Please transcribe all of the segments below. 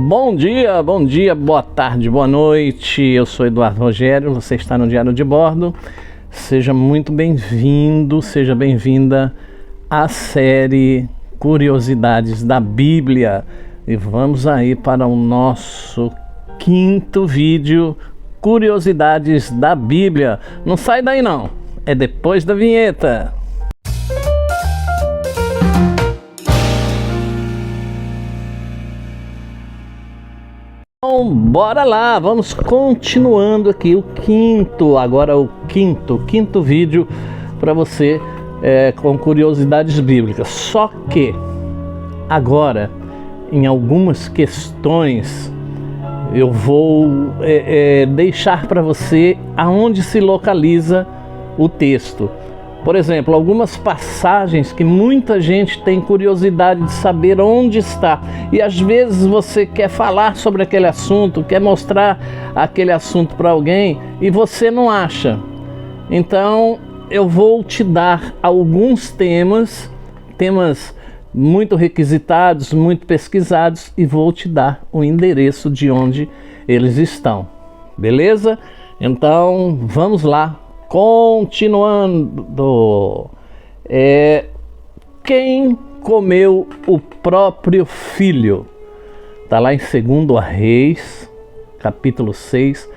Bom dia, boa tarde, boa noite. Eu sou Eduardo Rogério, você está no Diário de Bordo. Seja muito bem-vindo, seja bem-vinda à série Curiosidades da Bíblia. E vamos aí para o nosso quinto vídeo, Curiosidades da Bíblia. Não sai daí não, é depois da vinheta. Então, bora lá, vamos continuando aqui o quinto vídeo para você com curiosidades bíblicas. Só que agora, em algumas questões, eu vou deixar para você aonde se localiza o texto. Por exemplo, algumas passagens que muita gente tem curiosidade de saber onde está. E às vezes você quer falar sobre aquele assunto, quer mostrar aquele assunto para alguém e você não acha. Então eu vou te dar alguns temas muito requisitados, muito pesquisados, e vou te dar o endereço de onde eles estão. Beleza? Então vamos lá. Continuando, quem comeu o próprio filho? Está lá em 2 Reis, capítulo 6,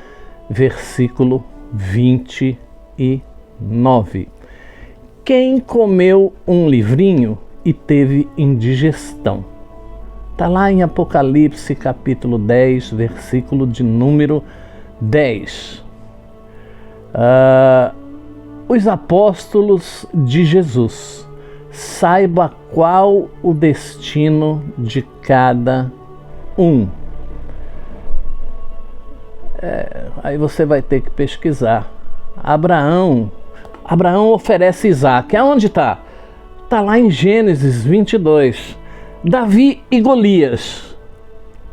versículo 29. Quem comeu um livrinho e teve indigestão? Está lá em Apocalipse, capítulo 10, versículo de número 10. Os apóstolos de Jesus, saiba qual o destino de cada um. Aí você vai ter que pesquisar. Abraão oferece Isaac. Aonde está? Está lá em Gênesis 22. Davi e Golias.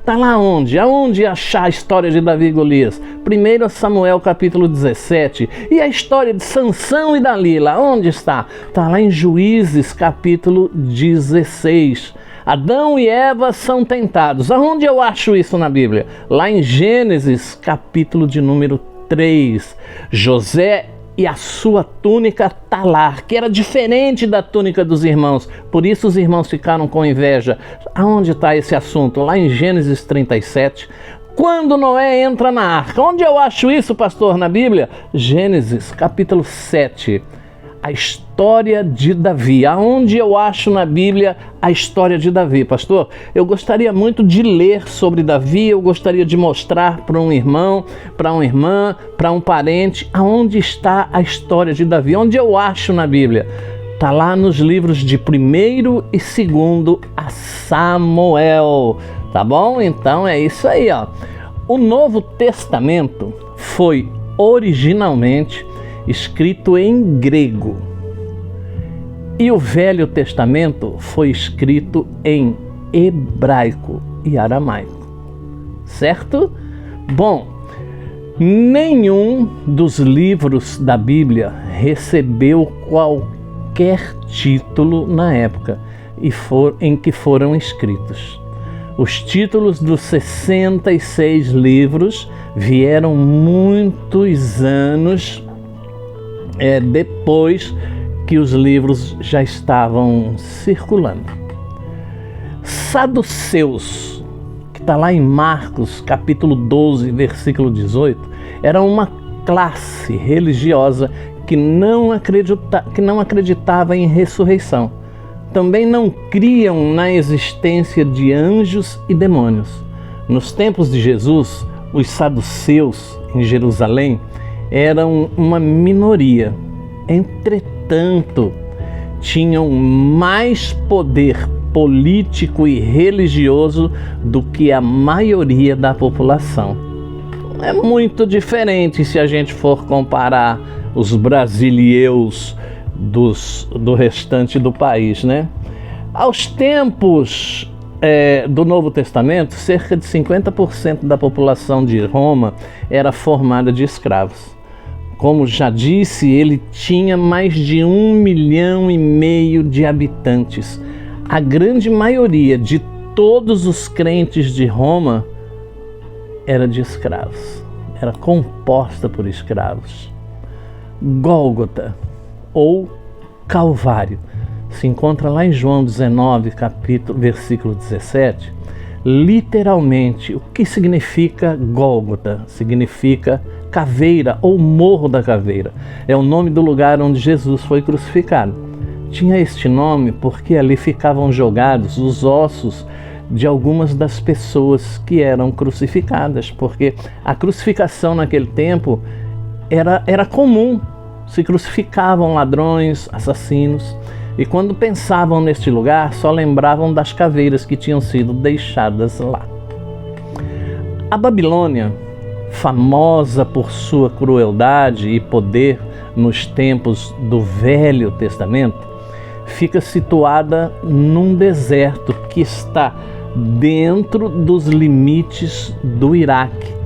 Está lá onde? Aonde achar a história de Davi e Golias? 1 Samuel capítulo 17. E a história de Sansão e Dalila, onde está? Está lá em Juízes capítulo 16. Adão e Eva são tentados. Aonde eu acho isso na Bíblia? Lá em Gênesis capítulo de número 3. José e a sua túnica talar, que era diferente da túnica dos irmãos. Por isso os irmãos ficaram com inveja. Aonde está esse assunto? Lá em Gênesis 37. Quando Noé entra na arca. Onde eu acho isso, pastor, na Bíblia? Gênesis capítulo 7. A história de Davi. Aonde eu acho na Bíblia a história de Davi, pastor? Eu gostaria muito de ler sobre Davi, eu gostaria de mostrar para um irmão, para uma irmã, para um parente, aonde está a história de Davi. Onde eu acho na Bíblia? Está lá nos livros de 1º e 2º a Samuel, tá bom? Então é isso aí, ó. O Novo Testamento foi originalmente escrito em grego, e o Velho Testamento foi escrito em hebraico e aramaico, certo? Bom, nenhum dos livros da Bíblia recebeu qualquer título na época em que foram escritos. Os títulos dos 66 livros vieram muitos anos depois que os livros já estavam circulando. Saduceus, que está lá em Marcos, capítulo 12, versículo 18, era uma classe religiosa que não acreditava em ressurreição. Também não criam na existência de anjos e demônios. Nos tempos de Jesus, os saduceus em Jerusalém eram uma minoria. Entretanto, tinham mais poder político e religioso do que a maioria da população. É muito diferente se a gente for comparar os brasileiros do restante do país, né? Aos tempos do Novo Testamento, cerca de 50% da população de Roma era formada de escravos. Como já disse, ele tinha mais de 1,5 milhão de habitantes. A grande maioria de todos os crentes de Roma era de escravos, era composta por escravos. Gólgota, ou Calvário, se encontra lá em João 19, versículo 17. Literalmente, o que significa Gólgota? Significa caveira ou morro da caveira. É o nome do lugar onde Jesus foi crucificado. Tinha este nome porque ali ficavam jogados os ossos de algumas das pessoas que eram crucificadas, porque a crucificação naquele tempo era comum. Se crucificavam ladrões, assassinos, e quando pensavam neste lugar, só lembravam das caveiras que tinham sido deixadas lá. A Babilônia, famosa por sua crueldade e poder nos tempos do Velho Testamento, fica situada num deserto que está dentro dos limites do Iraque.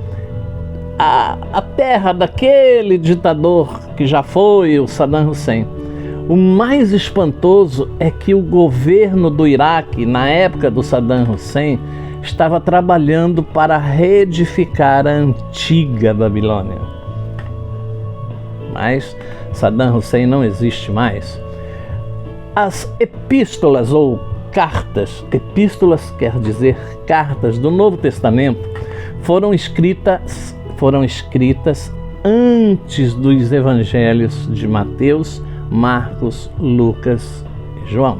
A terra daquele ditador que já foi, o Saddam Hussein. O mais espantoso é que o governo do Iraque, na época do Saddam Hussein, estava trabalhando para reedificar a antiga Babilônia. Mas Saddam Hussein não existe mais. As epístolas ou cartas, epístolas quer dizer cartas do Novo Testamento, foram escritas antes dos evangelhos de Mateus, Marcos, Lucas e João.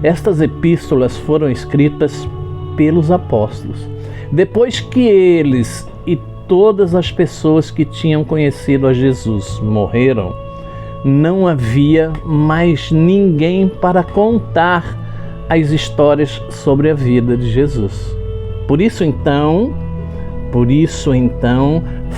Estas epístolas foram escritas pelos apóstolos. Depois que eles e todas as pessoas que tinham conhecido a Jesus morreram, não havia mais ninguém para contar as histórias sobre a vida de Jesus. Por isso então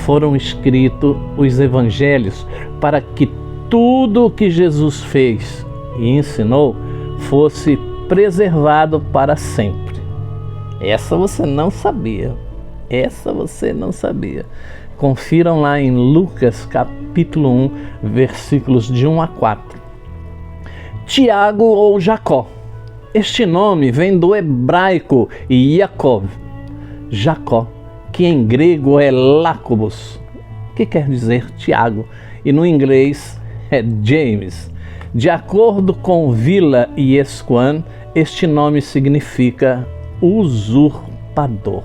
foram escritos os evangelhos, para que tudo o que Jesus fez e ensinou fosse preservado para sempre. Essa você não sabia. Confiram lá em Lucas capítulo 1, versículos de 1 a 4. Tiago ou Jacó. Este nome vem do hebraico Yaakov, Jacó, que em grego é Lácobos, que quer dizer Tiago, e no inglês é James. De acordo com Vila e Esquan, este nome significa usurpador.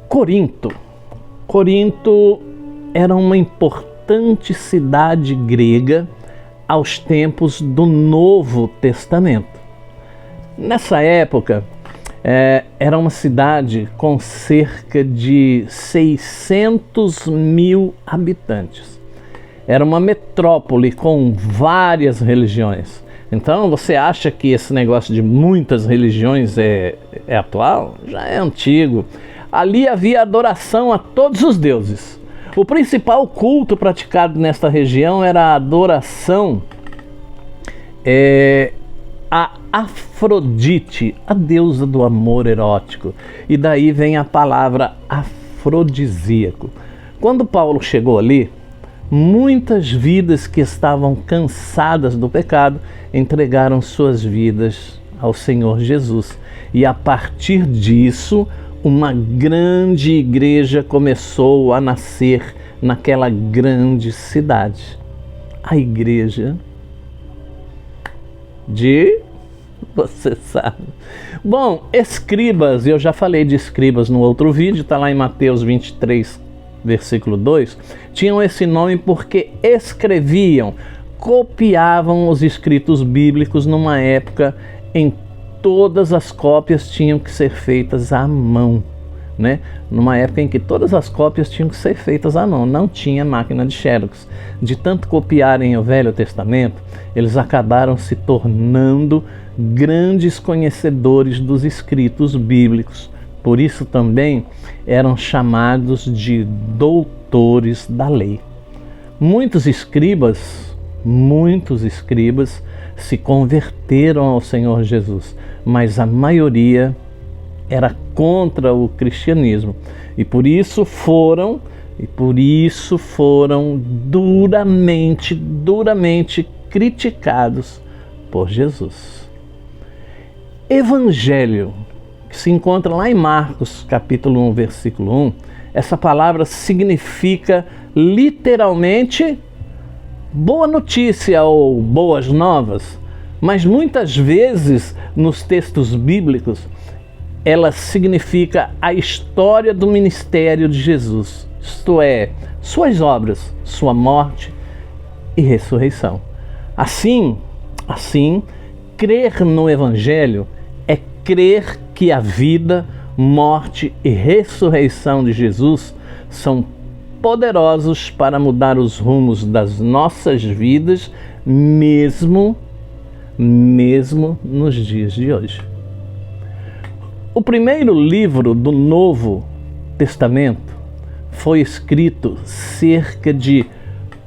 Corinto. Corinto era uma importante cidade grega aos tempos do Novo Testamento. Nessa época, era uma cidade com cerca de 600 mil habitantes. Era uma metrópole com várias religiões. Então, você acha que esse negócio de muitas religiões é atual? Já é antigo. Ali havia adoração a todos os deuses. O principal culto praticado nesta região era a adoração a Afrodite, a deusa do amor erótico. E daí vem a palavra afrodisíaco. Quando Paulo chegou ali, muitas vidas que estavam cansadas do pecado entregaram suas vidas ao Senhor Jesus. E a partir disso, uma grande igreja começou a nascer naquela grande cidade. A igreja você sabe. Bom, escribas, eu já falei de escribas no outro vídeo, está lá em Mateus 23, versículo 2, tinham esse nome porque escreviam, copiavam os escritos bíblicos numa época em que todas as cópias tinham que ser feitas à mão, né? Numa época em que todas as cópias tinham que ser feitas à mão, não tinha máquina de xerox. De tanto copiarem o Velho Testamento, eles acabaram se tornando grandes conhecedores dos escritos bíblicos. Por isso também eram chamados de doutores da lei. Muitos escribas se converteram ao Senhor Jesus, mas a maioria era contra o cristianismo e por isso foram duramente criticados por Jesus. Evangelho, que se encontra lá em Marcos, capítulo 1, versículo 1, essa palavra significa literalmente boa notícia ou boas novas, mas muitas vezes nos textos bíblicos ela significa a história do ministério de Jesus, isto é, suas obras, sua morte e ressurreição. Assim, crer no Evangelho é crer que a vida, morte e ressurreição de Jesus são poderosos para mudar os rumos das nossas vidas, mesmo nos dias de hoje. O primeiro livro do Novo Testamento foi escrito cerca de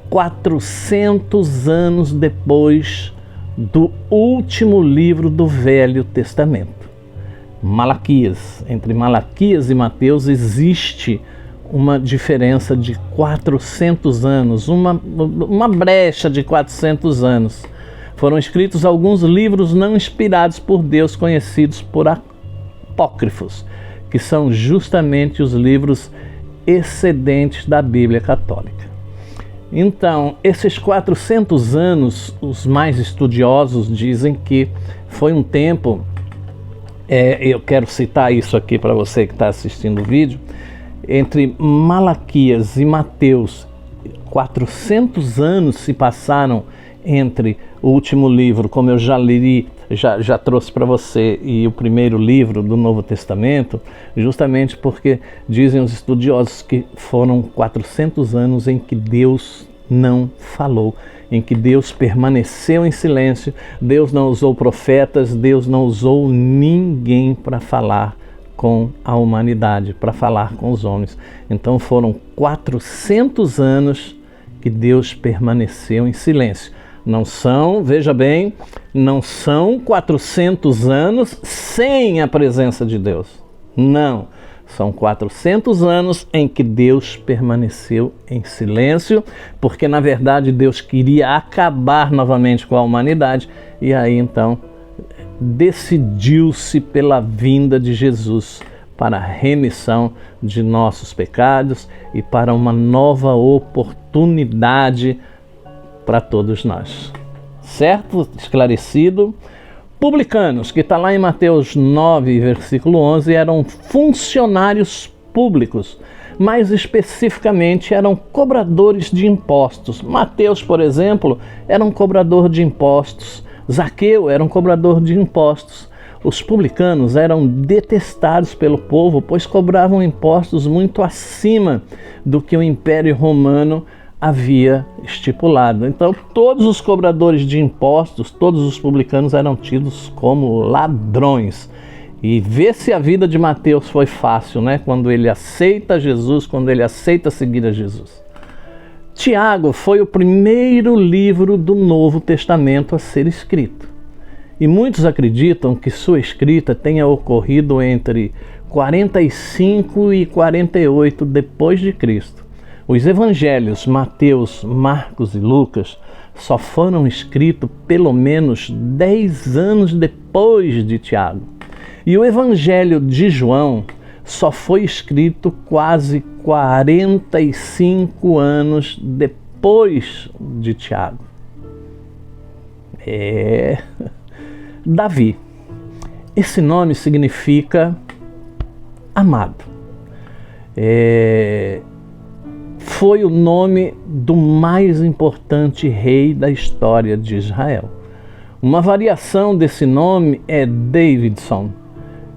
400 anos depois do último livro do Velho Testamento, Malaquias. Entre Malaquias e Mateus existe uma diferença de 400 anos, uma brecha de 400 anos. Foram escritos alguns livros não inspirados por Deus, conhecidos por apócrifos, que são justamente os livros excedentes da Bíblia Católica. Então, esses 400 anos, os mais estudiosos dizem que foi um tempo, eu quero citar isso aqui para você que está assistindo o vídeo, entre Malaquias e Mateus, 400 anos se passaram entre o último livro, como eu já trouxe para você, e o primeiro livro do Novo Testamento, justamente porque dizem os estudiosos que foram 400 anos em que Deus não falou, em que Deus permaneceu em silêncio, Deus não usou profetas, Deus não usou ninguém para falar com a humanidade, para falar com os homens. Então foram 400 anos que Deus permaneceu em silêncio. Não são, veja bem, não são 400 anos sem a presença de Deus. Não, são 400 anos em que Deus permaneceu em silêncio, porque na verdade Deus queria acabar novamente com a humanidade, e aí então decidiu-se pela vinda de Jesus para a remissão de nossos pecados e para uma nova oportunidade para todos nós. Certo? Esclarecido? Publicanos, que está lá em Mateus 9, versículo 11, eram funcionários públicos, mais especificamente eram cobradores de impostos. Mateus, por exemplo, era um cobrador de impostos. Zaqueu era um cobrador de impostos. Os publicanos eram detestados pelo povo, pois cobravam impostos muito acima do que o Império Romano havia estipulado. Então, todos os cobradores de impostos, todos os publicanos eram tidos como ladrões. E vê se a vida de Mateus foi fácil, né? Quando ele aceita Jesus, quando ele aceita seguir a Jesus. Tiago foi o primeiro livro do Novo Testamento a ser escrito. E muitos acreditam que sua escrita tenha ocorrido entre 45 e 48 depois de Cristo. Os evangelhos Mateus, Marcos e Lucas só foram escritos pelo menos 10 anos depois de Tiago. E o evangelho de João só foi escrito quase 45 anos depois de Tiago. Davi. Esse nome significa amado. Foi o nome do mais importante rei da história de Israel. Uma variação desse nome é Davidson,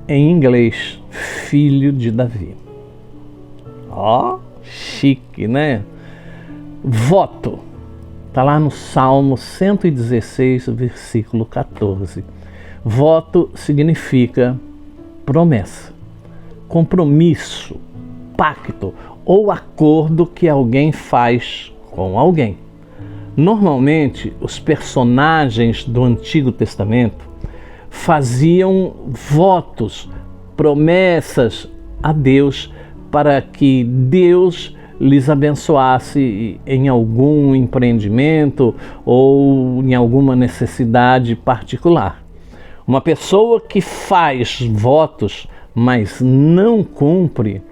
em inglês, filho de Davi. Ó, chique, né? Voto. Está lá no Salmo 116, versículo 14. Voto significa promessa, compromisso, pacto ou acordo que alguém faz com alguém. Normalmente, os personagens do Antigo Testamento faziam votos, promessas a Deus para que Deus lhes abençoasse em algum empreendimento ou em alguma necessidade particular. Uma pessoa que faz votos, mas não cumpre.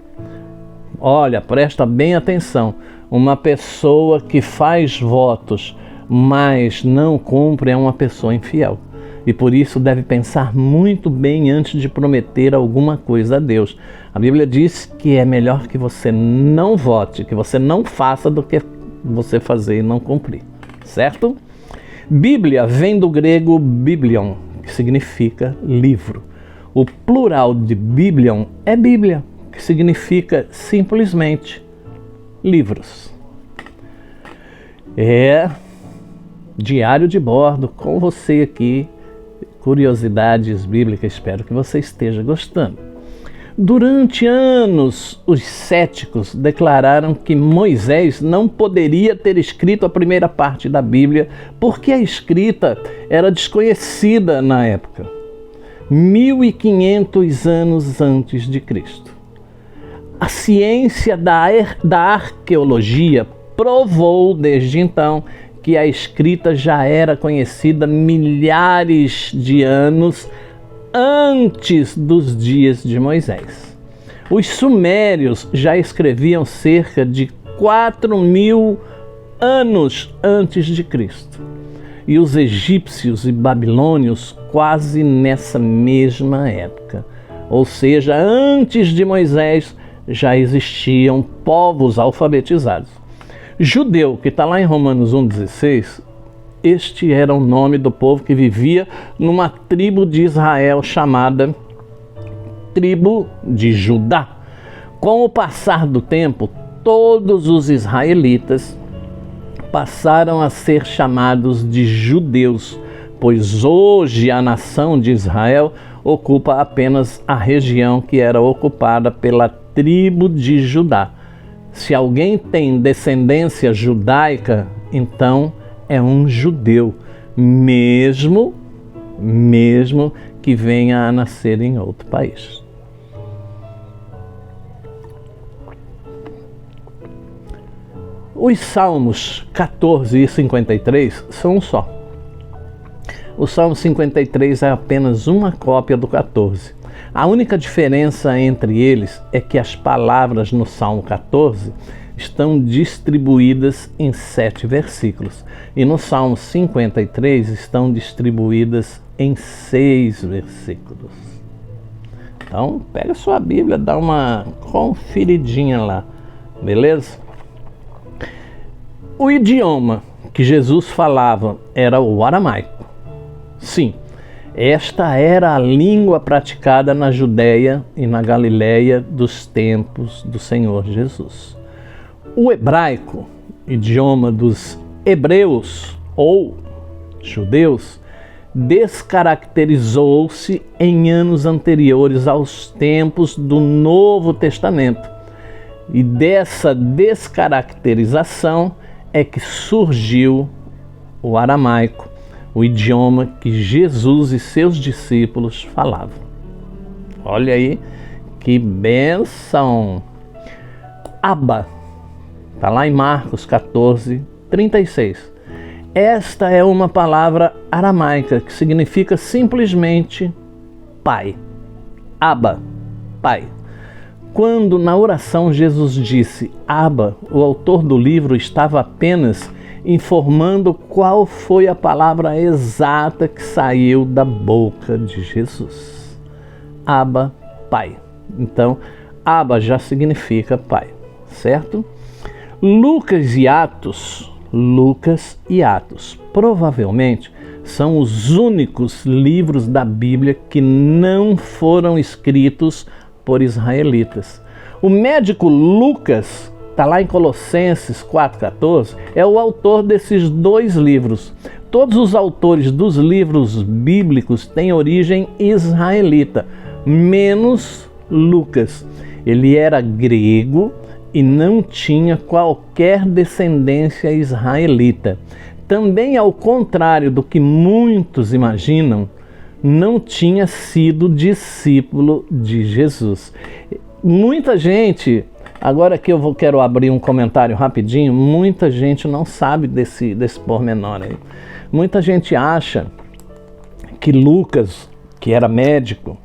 Olha, presta bem atenção. Uma pessoa que faz votos, mas não cumpre é uma pessoa infiel. E por isso deve pensar muito bem antes de prometer alguma coisa a Deus. A Bíblia diz que é melhor que você não vote, que você não faça, do que você fazer e não cumprir. Certo? Bíblia vem do grego biblion, que significa livro. O plural de biblion é Bíblia, que significa simplesmente livros. Diário de bordo com você aqui, curiosidades bíblicas, espero que você esteja gostando. Durante anos, os céticos declararam que Moisés não poderia ter escrito a primeira parte da Bíblia porque a escrita era desconhecida na época, 1500 anos antes de Cristo. A ciência da arqueologia provou desde então que a escrita já era conhecida milhares de anos antes dos dias de Moisés. Os sumérios já escreviam cerca de 4.000 anos antes de Cristo. E os egípcios e babilônios quase nessa mesma época. Ou seja, antes de Moisés já existiam povos alfabetizados. Judeu, que está lá em Romanos 1,16, este era o nome do povo que vivia numa tribo de Israel chamada tribo de Judá. Com o passar do tempo, todos os israelitas passaram a ser chamados de judeus, pois hoje a nação de Israel ocupa apenas a região que era ocupada pela tribo de Judá. Se alguém tem descendência judaica, então é um judeu, mesmo que venha a nascer em outro país. Os Salmos 14 e 53 são um só. O Salmo 53 é apenas uma cópia do 14. A única diferença entre eles é que as palavras no Salmo 14 estão distribuídas em 7 versículos e no Salmo 53 estão distribuídas em 6 versículos. Então, pega sua Bíblia, dá uma conferidinha lá, beleza? O idioma que Jesus falava era o aramaico. Sim, esta era a língua praticada na Judéia e na Galiléia dos tempos do Senhor Jesus. O hebraico, idioma dos hebreus ou judeus, descaracterizou-se em anos anteriores aos tempos do Novo Testamento. E dessa descaracterização é que surgiu o aramaico, o idioma que Jesus e seus discípulos falavam. Olha aí que bênção! Abba, está lá em Marcos 14, 36. Esta é uma palavra aramaica que significa simplesmente pai. Abba, pai. Quando na oração Jesus disse Abba, o autor do livro estava apenas informando qual foi a palavra exata que saiu da boca de Jesus. Abba, pai. Então, Abba já significa pai, certo? Lucas e Atos provavelmente são os únicos livros da Bíblia que não foram escritos por israelitas. O médico Lucas, está lá em Colossenses 4,14, é o autor desses 2 livros. Todos os autores dos livros bíblicos têm origem israelita, menos Lucas. Ele era grego e não tinha qualquer descendência israelita. Também, ao contrário do que muitos imaginam, não tinha sido discípulo de Jesus. Muita gente, agora que quero abrir um comentário rapidinho, muita gente não sabe desse pormenor aí. Muita gente acha que Lucas que era médico,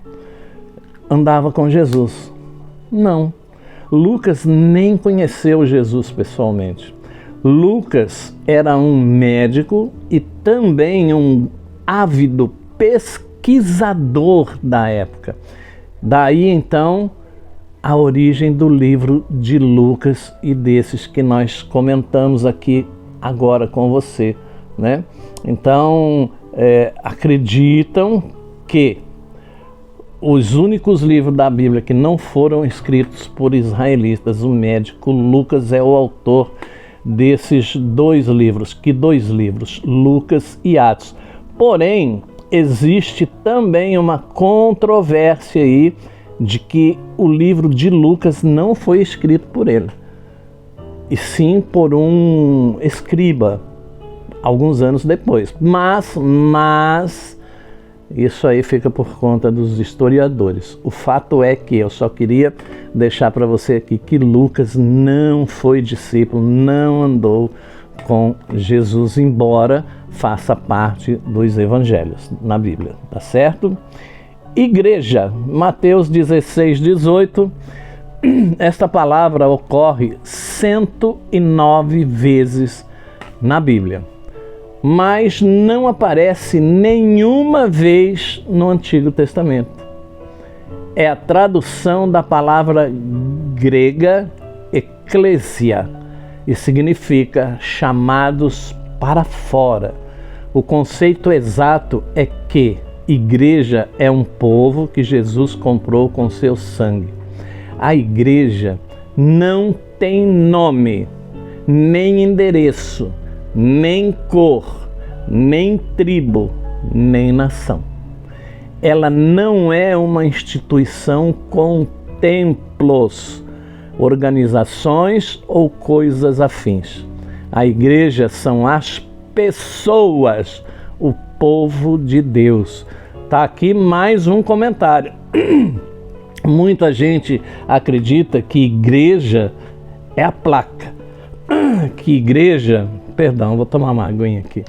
andava com Jesus. Não. Lucas nem conheceu Jesus pessoalmente. Lucas era um médico e também um ávido pesquisador da época. Daí então a origem do livro de Lucas e desses que nós comentamos aqui agora com você, né? Então acreditam que os únicos livros da Bíblia que não foram escritos por israelitas, o médico Lucas é o autor desses dois livros. Que dois livros? Lucas e Atos. Porém, existe também uma controvérsia aí de que o livro de Lucas não foi escrito por ele, e sim por um escriba, alguns anos depois. Mas isso aí fica por conta dos historiadores. O fato é que eu só queria deixar para você aqui que Lucas não foi discípulo, não andou com Jesus, embora faça parte dos evangelhos na Bíblia, tá certo? Igreja, Mateus 16, 18, esta palavra ocorre 109 vezes na Bíblia, mas não aparece nenhuma vez no Antigo Testamento. É a tradução da palavra grega eclésia e significa chamados para fora. O conceito exato é que igreja é um povo que Jesus comprou com seu sangue. A igreja não tem nome, nem endereço, nem cor, nem tribo, nem nação. Ela não é uma instituição com templos, organizações ou coisas afins. A igreja são as pessoas, o povo de Deus. Tá aqui mais um comentário. Muita gente acredita que igreja é a placa. Que igreja... Perdão, vou tomar uma aguinha aqui.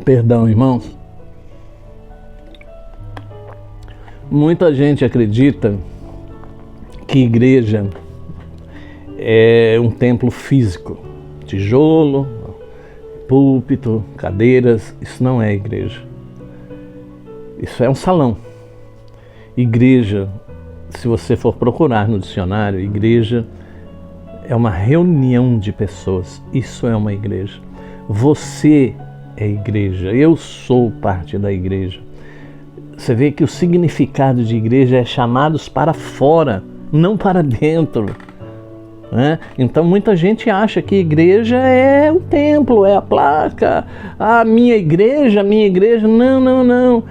Perdão, irmãos. Muita gente acredita que igreja é um templo físico. Tijolo, púlpito, cadeiras. Isso não é igreja. Isso é um salão. Igreja, se você for procurar no dicionário, igreja é uma reunião de pessoas. Isso é uma igreja. Você é igreja. Eu sou parte da igreja. Você vê que o significado de igreja é chamados para fora, não para dentro. Né? Então muita gente acha que igreja é o templo, é a placa. A minha igreja. Não, não, não.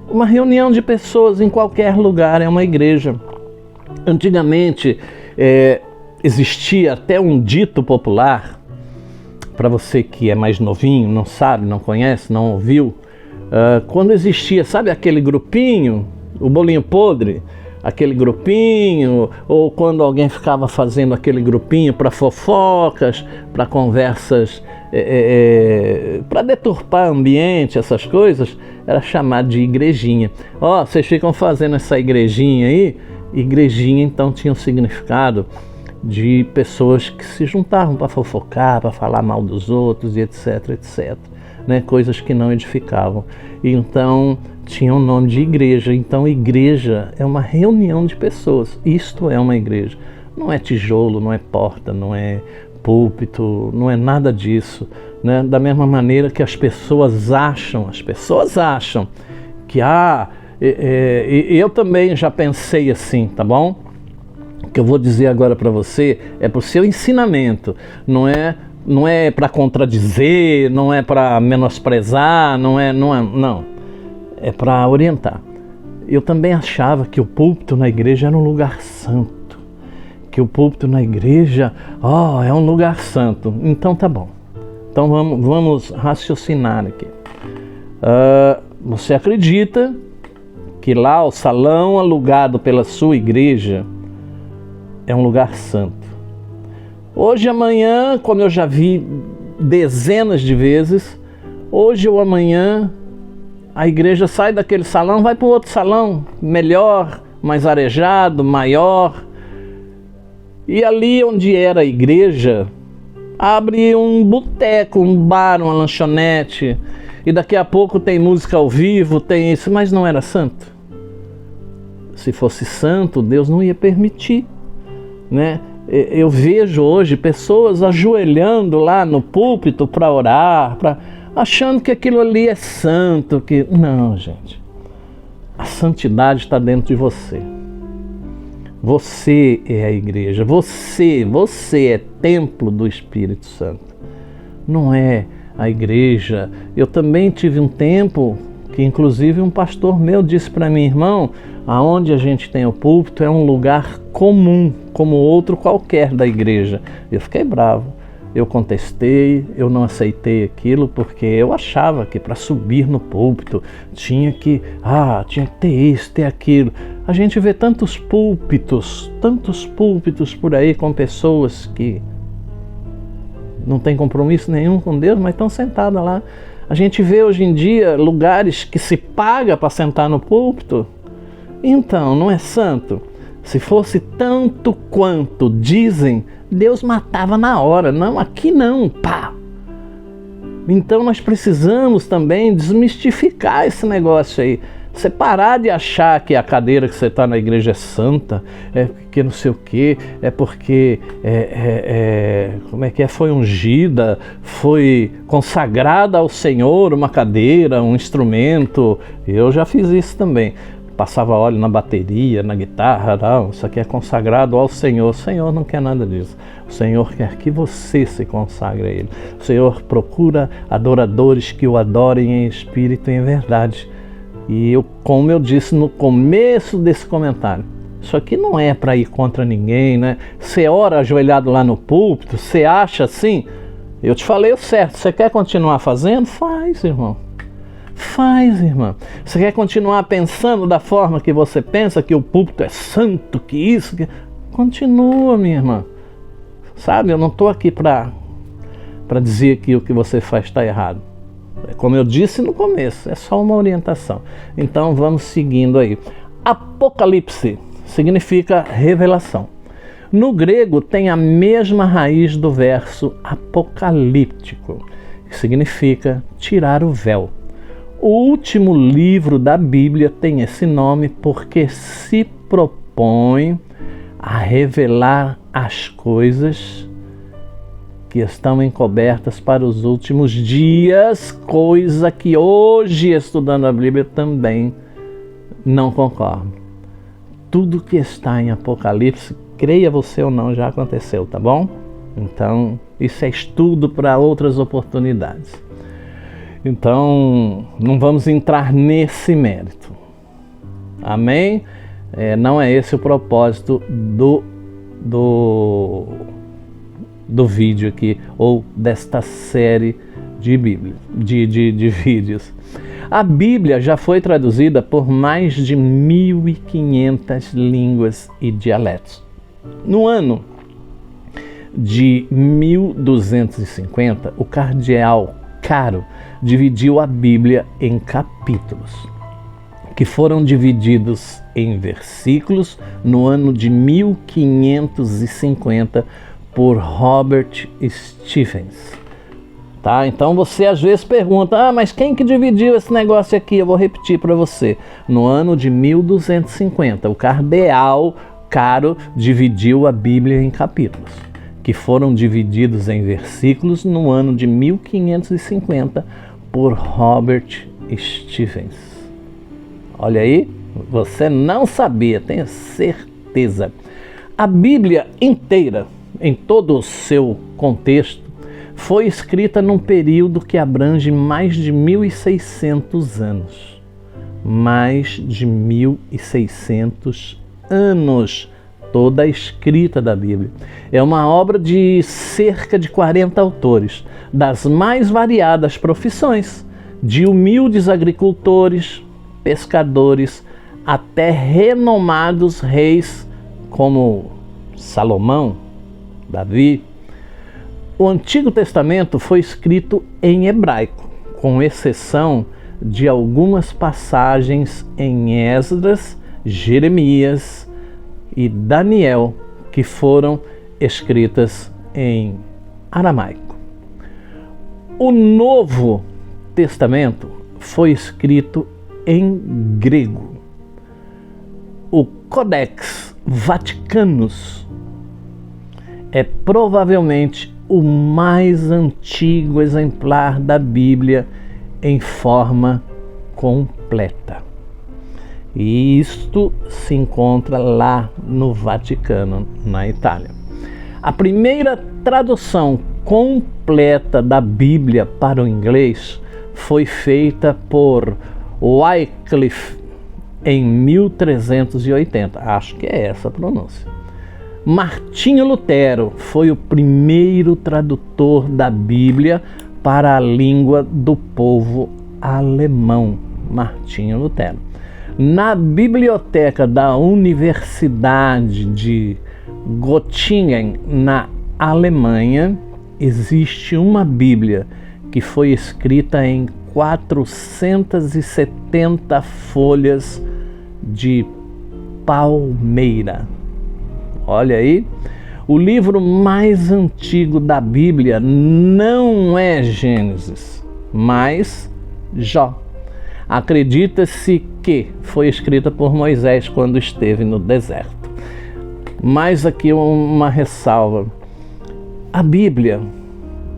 Uma reunião de pessoas em qualquer lugar é uma igreja. Antigamente existia até um dito popular, para você que é mais novinho, não sabe, não conhece, não ouviu, quando existia, sabe aquele grupinho, o bolinho podre, aquele grupinho, ou quando alguém ficava fazendo aquele grupinho para fofocas, para conversas, para deturpar o ambiente, essas coisas, era chamado de igrejinha. Ó, vocês ficam fazendo essa igrejinha aí? Igrejinha então tinha um significado de pessoas que se juntavam para fofocar, para falar mal dos outros e etc, etc. Né? Coisas que não edificavam. E então tinha o nome de igreja. Então igreja é uma reunião de pessoas. Isto é uma igreja. Não é tijolo, não é porta, não é púlpito, não é nada disso. Né? Da mesma maneira que as pessoas acham que eu também já pensei assim, tá bom? O que eu vou dizer agora para você é para o seu ensinamento, não é para contradizer, não é para menosprezar, não, é para orientar. Eu também achava que o púlpito na igreja era um lugar santo, que o púlpito na igreja, é um lugar santo. Então tá bom. Então vamos raciocinar aqui. Você acredita que lá o salão alugado pela sua igreja é um lugar santo? Hoje, amanhã, como eu já vi dezenas de vezes, hoje ou amanhã, a igreja sai daquele salão, vai para o outro salão, melhor, mais arejado, maior. E ali onde era a igreja, abre um boteco, um bar, uma lanchonete. E daqui a pouco tem música ao vivo, tem isso, mas não era santo. Se fosse santo, Deus não ia permitir, né? Eu vejo hoje pessoas ajoelhando lá no púlpito para orar, achando que aquilo ali é santo. Não, gente. A santidade está dentro de você. Você é a igreja. Você é templo do Espírito Santo. Não é a igreja. Eu também tive um tempo que inclusive um pastor meu disse para mim: irmão, aonde a gente tem o púlpito é um lugar comum, como outro qualquer da igreja. Eu fiquei bravo, eu contestei, eu não aceitei aquilo, porque eu achava que para subir no púlpito tinha que ter isso, ter aquilo. A gente vê tantos púlpitos por aí com pessoas que não têm compromisso nenhum com Deus, mas estão sentadas lá. A gente vê hoje em dia lugares que se paga para sentar no púlpito. Então, não é santo? Se fosse tanto quanto dizem, Deus matava na hora. Não, aqui não, pá! Então nós precisamos também desmistificar esse negócio aí. Você parar de achar que a cadeira que você está na igreja é santa, é porque não sei o quê, é porque foi ungida, foi consagrada ao Senhor uma cadeira, um instrumento. Eu já fiz isso também. Passava óleo na bateria, na guitarra, não, isso aqui é consagrado ao Senhor. O Senhor não quer nada disso. O Senhor quer que você se consagre a Ele. O Senhor procura adoradores que o adorem em espírito e em verdade. E como eu disse no começo desse comentário, isso aqui não é para ir contra ninguém, né? Você ora ajoelhado lá no púlpito, você acha assim? Eu te falei o certo, você quer continuar fazendo? Faz, irmão. Faz, irmã. Você quer continuar pensando da forma que você pensa, que o púlpito é santo, que isso, que... Continua, minha irmã. Sabe, eu não estou aqui para dizer que o que você faz está errado. Como eu disse no começo, é só uma orientação. Então vamos seguindo aí. Apocalipse significa revelação. No grego tem a mesma raiz do verso apocalíptico, que significa tirar o véu. O último livro da Bíblia tem esse nome porque se propõe a revelar as coisas que estão encobertas para os últimos dias, coisa que hoje, estudando a Bíblia, também não concordo. Tudo que está em Apocalipse, creia você ou não, já aconteceu, tá bom? Então, isso é estudo para outras oportunidades. Então, não vamos entrar nesse mérito. Amém? Não é esse o propósito do vídeo aqui, ou desta série de Bíblia, de vídeos. A Bíblia já foi traduzida por mais de 1.500 línguas e dialetos. No ano de 1250, o cardeal Caro dividiu a Bíblia em capítulos, que foram divididos em versículos no ano de 1550 por Robert Stephens. Tá? Então você às vezes pergunta, mas quem que dividiu esse negócio aqui? Eu vou repetir para você. No ano de 1250, o cardeal Caro dividiu a Bíblia em capítulos, que foram divididos em versículos no ano de 1550 por Robert Stephens. Olha aí, você não sabia, tenho certeza. A Bíblia inteira, em todo o seu contexto, foi escrita num período que abrange mais de 1.600 anos. Mais de 1.600 anos, toda a escrita da Bíblia. É uma obra de cerca de 40 autores, das mais variadas profissões, de humildes agricultores, pescadores, até renomados reis como Salomão, Davi, O Antigo Testamento foi escrito em hebraico, com exceção de algumas passagens em Esdras, Jeremias e Daniel, que foram escritas em aramaico. O Novo Testamento foi escrito em grego. O Codex Vaticanus é provavelmente o mais antigo exemplar da Bíblia em forma completa. E isto se encontra lá no Vaticano, na Itália. A primeira tradução completa da Bíblia para o inglês foi feita por Wycliffe em 1380. Acho que é essa a pronúncia. Martinho Lutero foi o primeiro tradutor da Bíblia para a língua do povo alemão. Martinho Lutero. Na biblioteca da Universidade de Göttingen, na Alemanha, existe uma Bíblia que foi escrita em 470 folhas de palmeira. Olha aí, o livro mais antigo da Bíblia não é Gênesis, mas Jó. Acredita-se que foi escrita por Moisés quando esteve no deserto. Mas aqui uma ressalva. A Bíblia,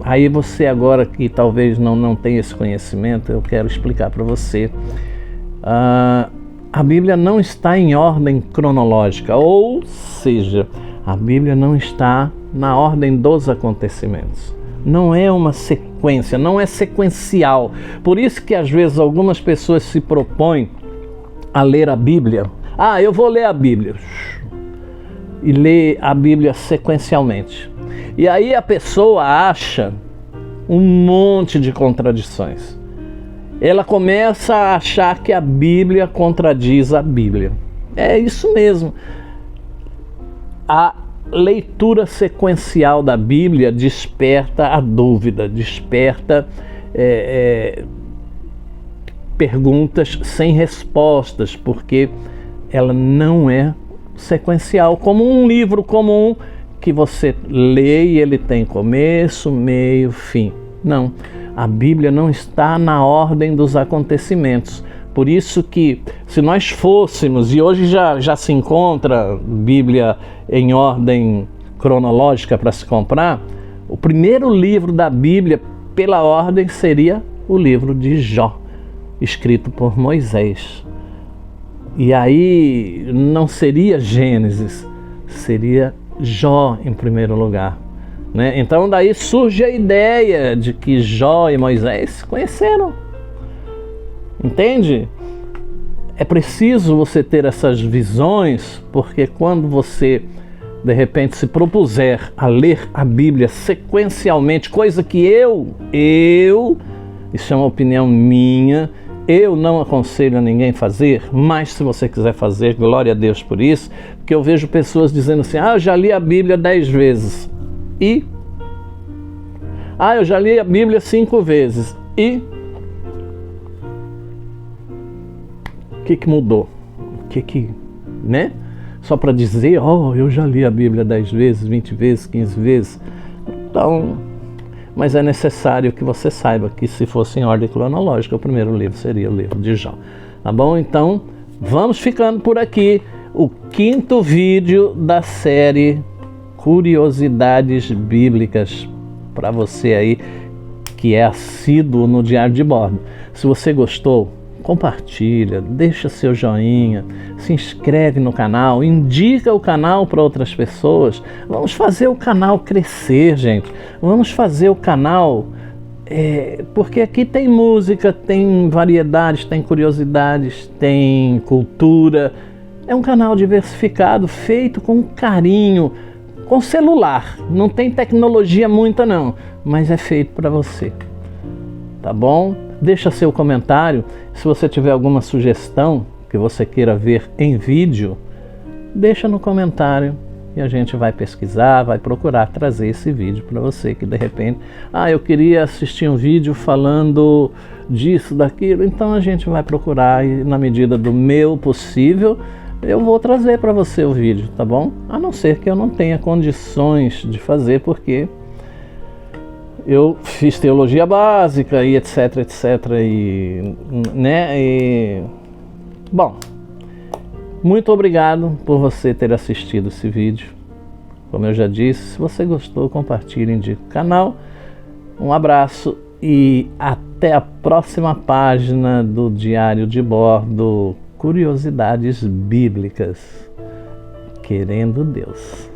aí você agora que talvez não tenha esse conhecimento, eu quero explicar para você. A Bíblia não está em ordem cronológica, ou seja, a Bíblia não está na ordem dos acontecimentos. Não é uma sequência, não é sequencial. Por isso que às vezes algumas pessoas se propõem a ler a Bíblia. Eu vou ler a Bíblia. E lê a Bíblia sequencialmente. E aí a pessoa acha um monte de contradições. Ela começa a achar que a Bíblia contradiz a Bíblia. É isso mesmo. A leitura sequencial da Bíblia desperta a dúvida, desperta perguntas sem respostas, porque ela não é sequencial, como um livro comum que você lê e ele tem começo, meio, fim. Não, a Bíblia não está na ordem dos acontecimentos. Por isso que, se nós fôssemos, e hoje já se encontra Bíblia em ordem cronológica para se comprar, o primeiro livro da Bíblia, pela ordem, seria o livro de Jó, escrito por Moisés. E aí não seria Gênesis, seria Jó em primeiro lugar. Né? Então daí surge a ideia de que Jó e Moisés se conheceram. Entende? É preciso você ter essas visões, porque quando você de repente se propuser a ler a Bíblia sequencialmente, coisa que isso é uma opinião minha, eu não aconselho a ninguém fazer, mas se você quiser fazer, glória a Deus por isso, porque eu vejo pessoas dizendo assim, eu já li a Bíblia 10 vezes, eu já li a Bíblia 5 vezes, o que mudou? Né? Só para dizer, eu já li a Bíblia 10 vezes, 20 vezes, 15 vezes. Então, mas é necessário que você saiba que se fosse em ordem cronológica, o primeiro livro seria o livro de Jó. Tá bom? Então, vamos ficando por aqui. O 5º vídeo da série Curiosidades Bíblicas, para você aí que é assíduo no Diário de Bordo. Se você gostou, compartilha, deixa seu joinha, se inscreve no canal, indica o canal para outras pessoas. Vamos fazer o canal crescer, gente. Vamos fazer o canal, porque aqui tem música, tem variedades, tem curiosidades, tem cultura. É um canal diversificado, feito com carinho, com celular. Não tem tecnologia muita não, mas é feito para você. Tá bom? Deixa seu comentário. Se você tiver alguma sugestão que você queira ver em vídeo, deixa no comentário e a gente vai pesquisar, vai procurar trazer esse vídeo para você que de repente, eu queria assistir um vídeo falando disso, daquilo, então a gente vai procurar e na medida do meu possível eu vou trazer para você o vídeo, tá bom? A não ser que eu não tenha condições de fazer, porque eu fiz teologia básica e etc, bom, muito obrigado por você ter assistido esse vídeo. Como eu já disse, se você gostou, compartilhe, indique o canal. Um abraço e até a próxima página do Diário de Bordo, Curiosidades Bíblicas, querendo Deus.